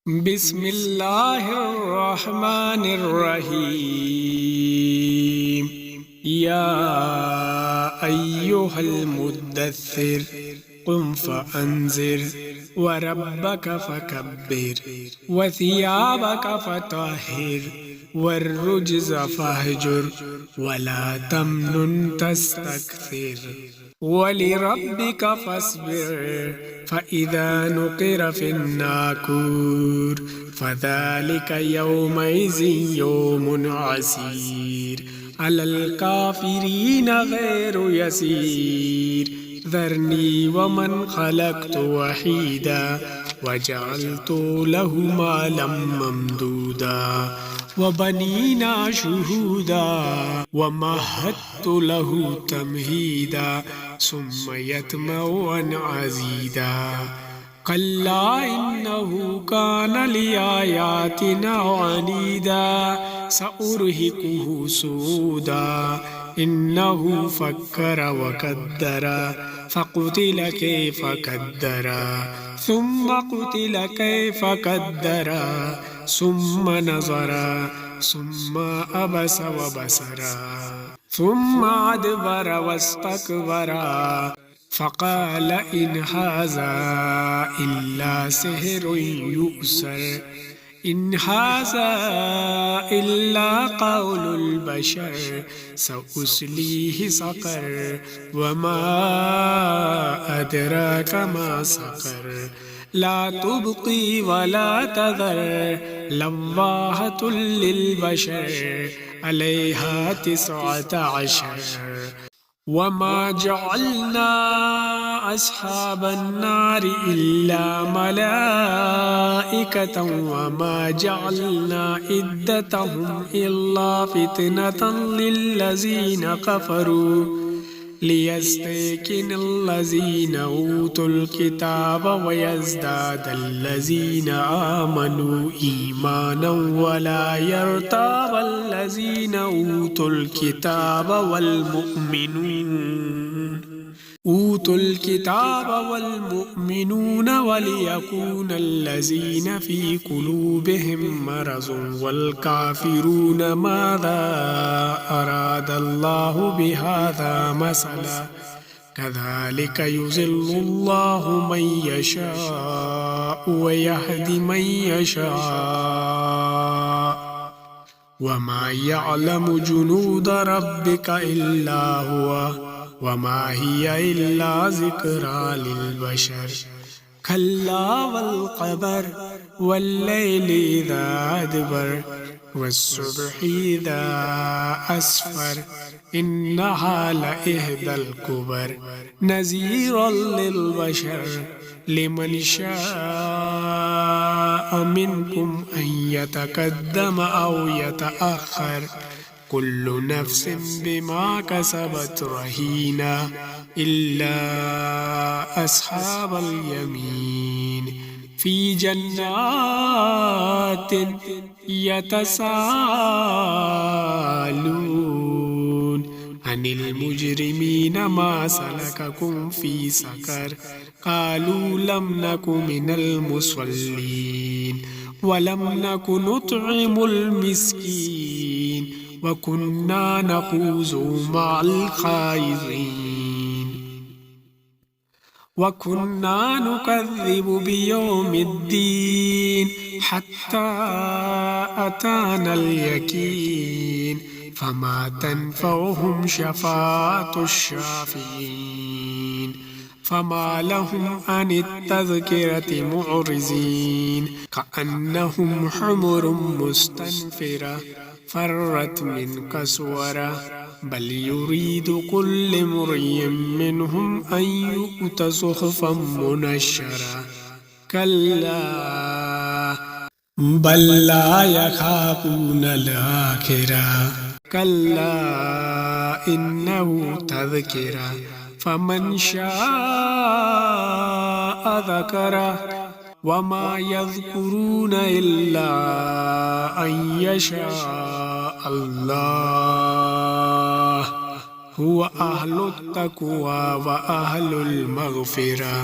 بسم الله الرحمن الرحيم يا أيها المدثر قم فأنذر وربك فكبر وثيابك فطهر والرجز فاهجر ولا تمنن تستكثر ولربك فاصبر فإذا نقر في الناقور فذلك يومئذ يوم عسير على الكافرين غير يسير ذرني ومن خلقت وحيدا وجعلت له مالا ممدودا وبنينا شهودا ومهدت له تمهيدا ثم يطمع أن أزيدا كلا إنه كان لآياتنا عنيدا سأرهقه سودا إنه فكر وقدر فقتل كيف قدر ثم قتل كيف قدر ثم نظر ثم عبس وبصر ثم أدبر واستكبر فقال إن هذا إلا سحر يؤثر إن هذا إلا قول البشر سأصليه سقر وما أدراك ما سقر لا تبقي ولا تذر لواحة للبشر عليها 19 وما جعلنا أصحاب النار إلا ملائكة وما جعلنا عدتهم إلا فتنة للذين كفروا ليستيقن الذين أوتوا الكتاب ويزداد الذين آمنوا إيمانا ولا يرتاب الذين أوتوا الكتاب والمؤمنون وليكون الذين في قلوبهم مرض والكافرون ماذا أراد الله بهذا مثلا كذلك يضل الله من يشاء ويهدي من يشاء وما يعلم جنود ربك إلا هو وما هي إلا ذكرى للبشر كلا والقمر والليل إذا أدبر والصبح إذا أسفر إنها لإحدى الكبر نذيرا للبشر لمن شاء منكم أن يتقدم أو يتأخر كل نفس بما كسبت رهينة إلا أصحاب اليمين في جنات يتساءلون عن المجرمين ما سلككم في سقر قالوا لم نك من المصلين ولم نك نطعم المسكين وكنا نخوض مع الخائضين وكنا نكذب بيوم الدين حتى أتانا اليقين فما تنفعهم شفاعة الشافعين فما لهم عن التذكرة معرضين كأنهم حمر مستنفرة فرت من قسورة بل يريد كل امرئ منهم أن يؤتى صحفا منشرة كلا بل لا يخافون الآخرة كلا إنه تذكرة فمن شاء ذكره وما يذكرون إلا أن يشاء الله هو أهل التقوى وأهل المغفرة.